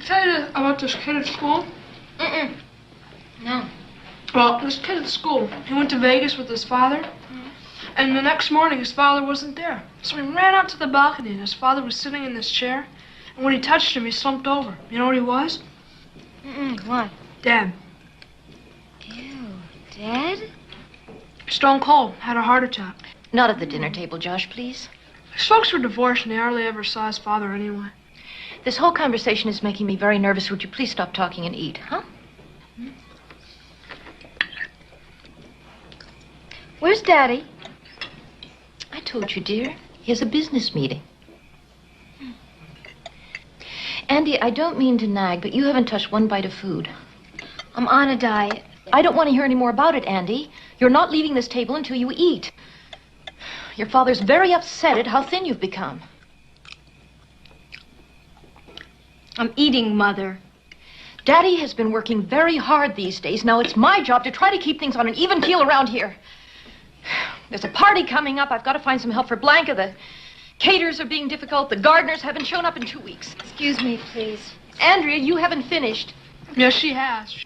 tell you about this kid at school? No. Well, this kid at school, he went to Vegas with his father, and the next morning his father wasn't there. So he ran out to the balcony, and his father was sitting in this chair, and when he touched him, he slumped over. You know what he was? What? Dead. Ew, dead? Stone cold, had a heart attack. Not at the dinner table, Josh, please. His folks were divorced, and he hardly ever saw his father anyway. This whole conversation is making me very nervous. Would you please stop talking and eat, huh? Where's Daddy? I told you, dear. He has a business meeting. Andy, I don't mean to nag, but you haven't touched one bite of food. I'm on a diet. I don't want to hear any more about it, Andy. You're not leaving this table until you eat. Your father's very upset at how thin you've become. I'm eating, Mother. Daddy has been working very hard these days. Now it's my job to try to keep things on an even keel around here. There's a party coming up. I've got to find some help for Blanca. The caterers are being difficult. The gardeners haven't shown up in 2 weeks. Excuse me, please. Andrea, you haven't finished. Yes, she has.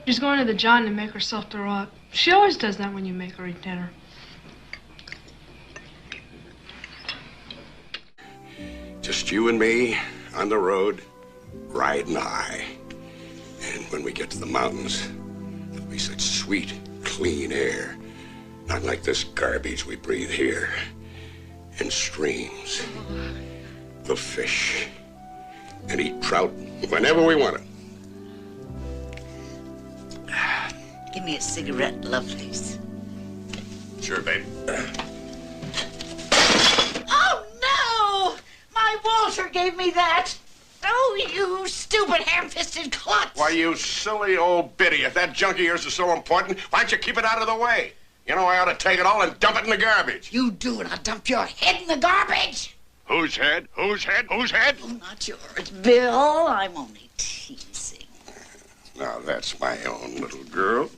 She's going to the John to make herself throw up. She always does that when you make her eat dinner. Just you and me on the road, riding high. And when we get to the mountains, there'll be such sweet, clean air. Not like this garbage we breathe here. And streams. We'll fish. And eat trout whenever we want it. Give me a cigarette, Lovelace. Sure, babe. Oh, no! My Walter gave me that. Oh, you stupid ham-fisted klutz. Why, you silly old biddy. If that junk of yours is so important, why don't you keep it out of the way? You know, I ought to take it all and dump it in the garbage. You do, and I'll dump your head in the garbage. Whose head? Whose head? Whose head? Oh, not yours, Bill. I'm only teasing. Now, that's my own little girl.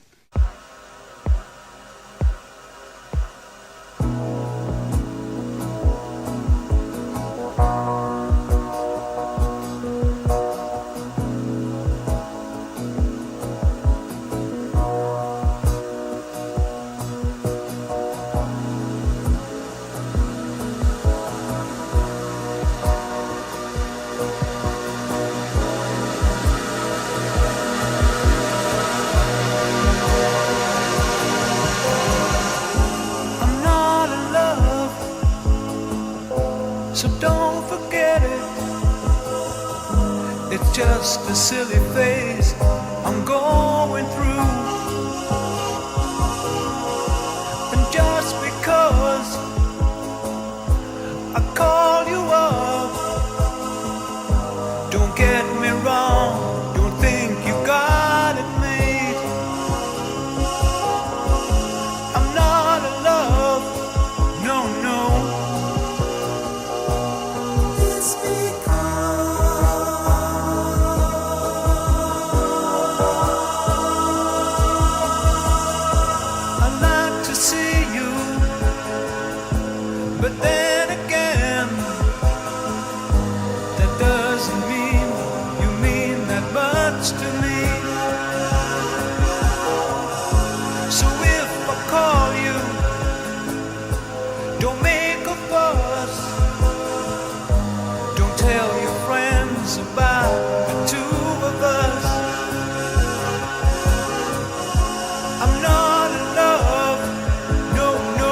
So don't forget it. It's just a silly phase I'm going through. And just because I call you up, don't get me wrong, don't think you got it made. I'm not in love, no, no. But then again, that doesn't mean you mean that much to me. So if I call you, don't make a fuss. Don't tell your friends about the two of us. I'm not in love, no, no.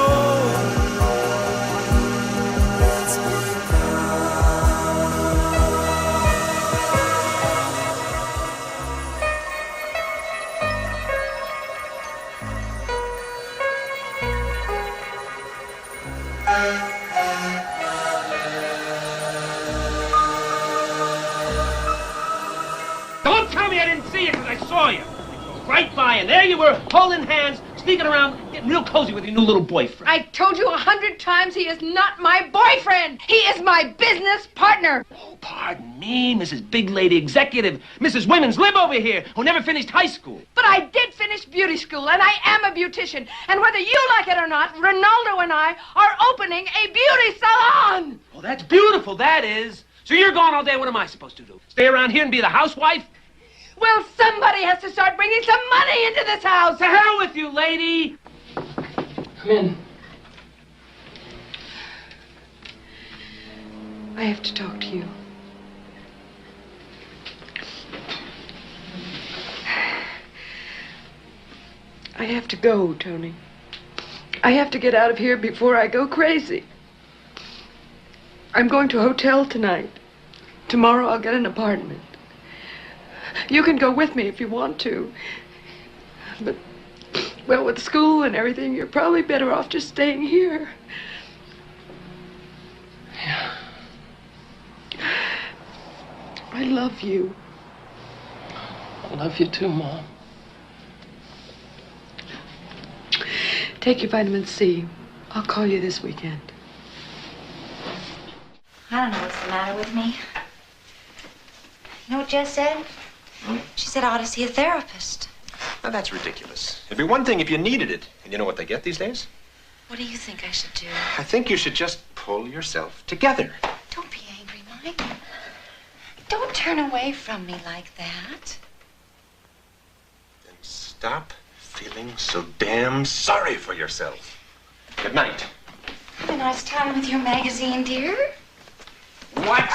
Don't tell me I didn't see you, because I saw you. I drove right by, and there you were, holding hands, sneaking around, getting real cozy with your new little boyfriend. I told you 100 times he is not my boyfriend. He is my business partner. Oh, pardon me, Mrs. Big Lady Executive, Mrs. Women's Lib over here, who never finished high school. But I did finish beauty school, and I am a beautician. And whether you like it or not, Ronaldo and I are opening a beauty salon. Oh, that's beautiful, that is. So you're gone all day. What am I supposed to do? Stay around here and be the housewife? Well, somebody has to start bringing some money into this house. To hell with you, lady. Come in. I have to talk to you. I have to go, Tony. I have to get out of here before I go crazy. I'm going to a hotel tonight. Tomorrow I'll get an apartment. You can go with me if you want to. But, well, with school and everything, you're probably better off just staying here. Yeah. I love you. I love you too, Mom. Take your vitamin C. I'll call you this weekend. I don't know what's the matter with me. You know what Jess said? She said I ought to see a therapist. Now, that's ridiculous. It'd be one thing if you needed it. And you know what they get these days? What do you think I should do? I think you should just pull yourself together. Don't be angry, Mike. Don't turn away from me like that. Then stop feeling so damn sorry for yourself. Good night. Have a nice time with your magazine, dear. What?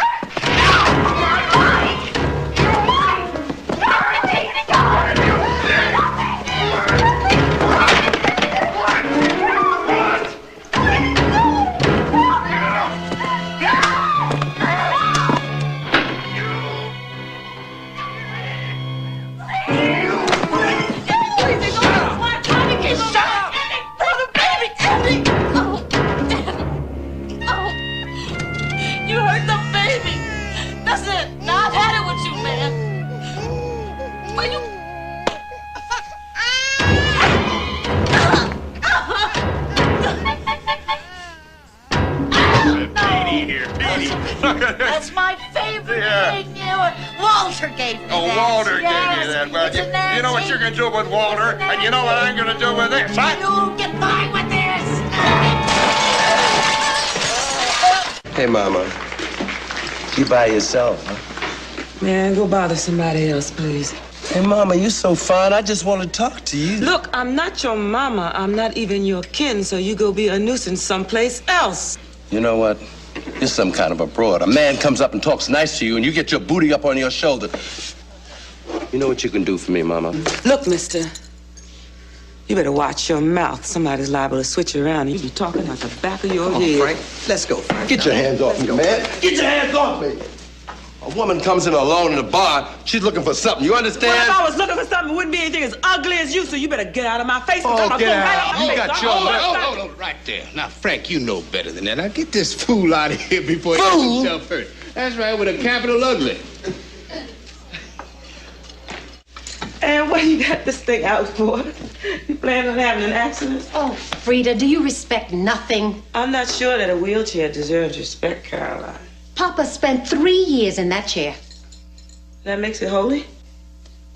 That's my favorite thing ever. Walter gave me that. Oh, Walter Yes, gave you that. Well, it's a you know what Nancy. you're going to do with Walter, and you know what I'm going to do with this, huh? You'll get by with this. Hey, Mama. You by yourself, huh? Man, go bother somebody else, please. Hey, Mama, you so fine. I just want to talk to you. Look, I'm not your mama. I'm not even your kin, so you go be a nuisance someplace else. You know what? You're some kind of a broad. A man comes up and talks nice to you, and you get your booty up on your shoulder. You know what you can do for me, Mama? Look, mister. You better watch your mouth. Somebody's liable to switch around and you be talking out the back of your head. Frank, let's go, Frank. Get your hands off me, man. Get your hands off me. A woman comes in alone in a bar. She's looking for something. You understand? Well, if I was looking for something, it wouldn't be anything as ugly as you, so you better get out of my face. Oh, get out. You got your Hold on, right there. Now, Frank, you know better than that. Now, get this fool out of here before he Fool? gets himself hurt. That's right, with a capital ugly. And what you got this thing out for? You plan on having an accident? Oh, Frida, do you respect nothing? I'm not sure that a wheelchair deserves respect, Caroline. Papa spent 3 years in that chair. That makes it holy?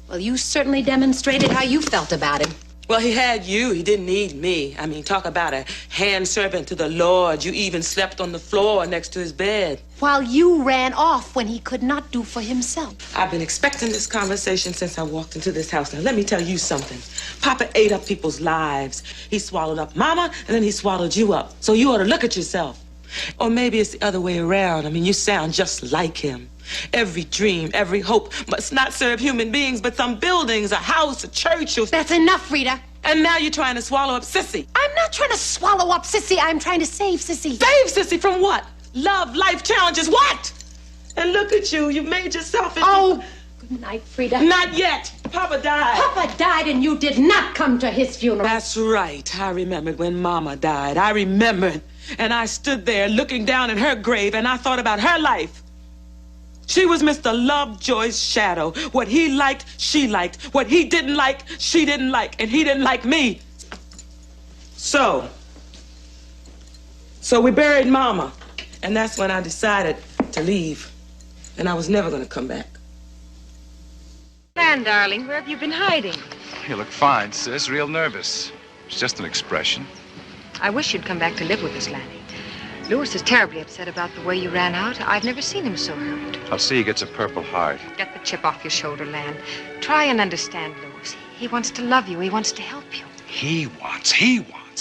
Well, you certainly demonstrated how you felt about him. Well, he had you. He didn't need me. I mean, talk about a hand servant to the Lord. You even slept on the floor next to his bed. While you ran off when he could not do for himself. I've been expecting this conversation since I walked into this house. Now, let me tell you something. Papa ate up people's lives. He swallowed up Mama, and then he swallowed you up. So you ought to look at yourself. Or maybe it's the other way around. I mean, you sound just like him. Every dream, every hope must not serve human beings, but some buildings, a house, a church. Or... That's enough, Frida. And now you're trying to swallow up Sissy. I'm not trying to swallow up Sissy. I'm trying to save Sissy. Save Sissy from what? Love, life challenges, what? And look at you. You made yourself into... Oh, good night, Frida. Not yet. Papa died. Papa died and you did not come to his funeral. That's right. I remembered when Mama died. I remembered. And I stood there looking down at her grave and I thought about her life. She was Mr. Lovejoy's shadow. What he liked, she liked. What he didn't like, she didn't like. And he didn't like me. So we buried Mama. And that's when I decided to leave. And I was never going to come back. Lan, darling, where have you been hiding? You look fine, sis. Real nervous. It's just an expression. I wish you'd come back to live with us, Lanny. Louis is terribly upset about the way you ran out. I've never seen him so hurt. I'll see he gets a Purple Heart. Get the chip off your shoulder, Lan. Try and understand Louis. He wants to love you. He wants to help you. He wants.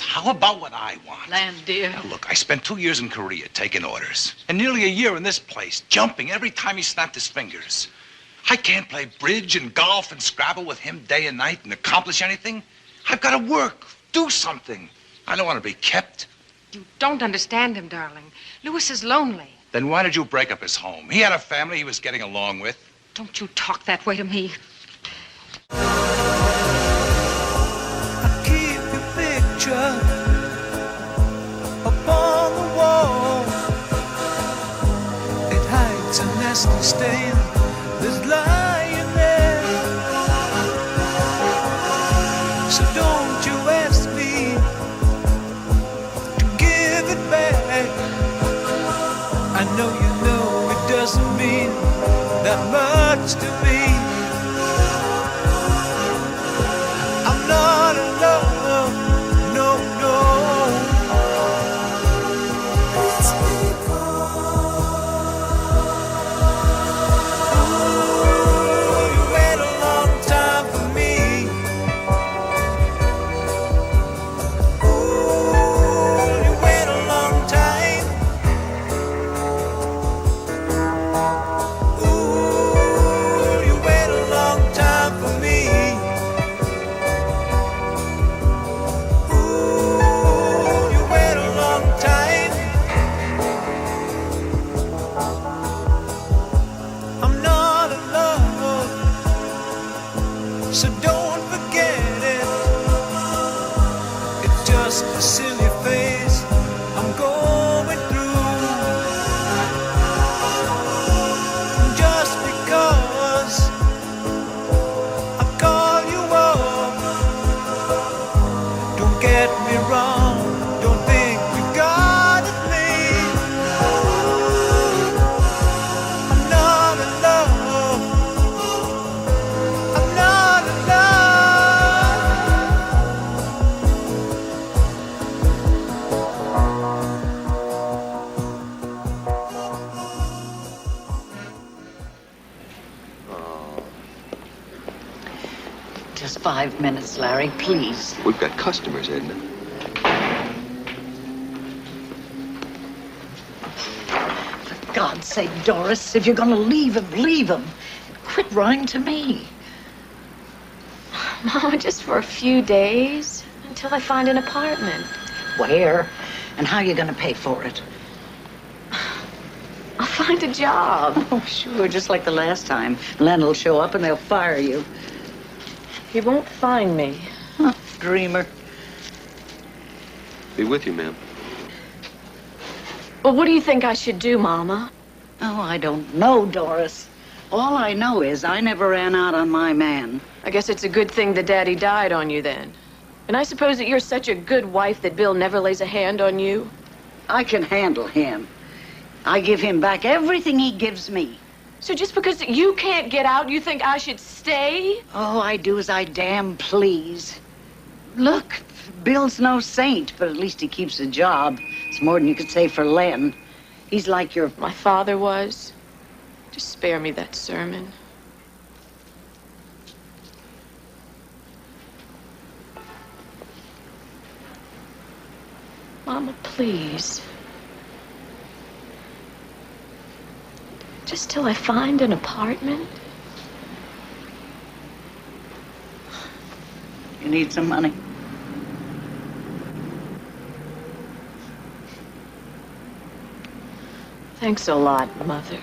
How about what I want? Lan, dear. Now, look, I spent 2 years in Korea taking orders. And nearly a year in this place, jumping every time he snapped his fingers. I can't play bridge and golf and Scrabble with him day and night and accomplish anything. I've got to work, do something. I don't want to be kept. You don't understand him, darling. Louis is lonely. Then why did you break up his home? He had a family he was getting along with. Don't you talk that way to me. I keep your picture upon the wall. It hides a nasty stain that's lying there. So don't you ask me to give it back. I know you know it doesn't mean that much to me. I'm not in love, no, no. It's ooh, you wait a long time for me. Ooh, you wait a long time. Ooh, you wait a long time for me. Ooh, you wait a long time. I'm not in love, so don't forget it. It's just a silly phase I'm going through. Just because I call you up, don't get me wrong, don't think you got it made. I'm not in love, I'm not in love. Just 5 minutes, Larry, please. We've got customers, Edna. For God's sake, Doris, if you're going to leave him, leave him. Quit lying to me. Mama, just for a few days until I find an apartment. Where? And how are you going to pay for it? I'll find a job. Oh, sure, just like the last time. Len will show up and they'll fire you. He won't find me. Huh, dreamer. Be with you, ma'am. Well, what do you think I should do, Mama? Oh, I don't know, Doris. All I know is I never ran out on my man. I guess it's a good thing that Daddy died on you then. And I suppose that you're such a good wife that Bill never lays a hand on you? I can handle him. I give him back everything he gives me. So just because you can't get out, you think I should stay? All I do is I damn please. Look, Bill's no saint, but at least he keeps a job. It's more than you could say for Len. He's like your... My father was. Just spare me that sermon. Mama, please. Just till I find an apartment. You need some money. Thanks a lot, Mother.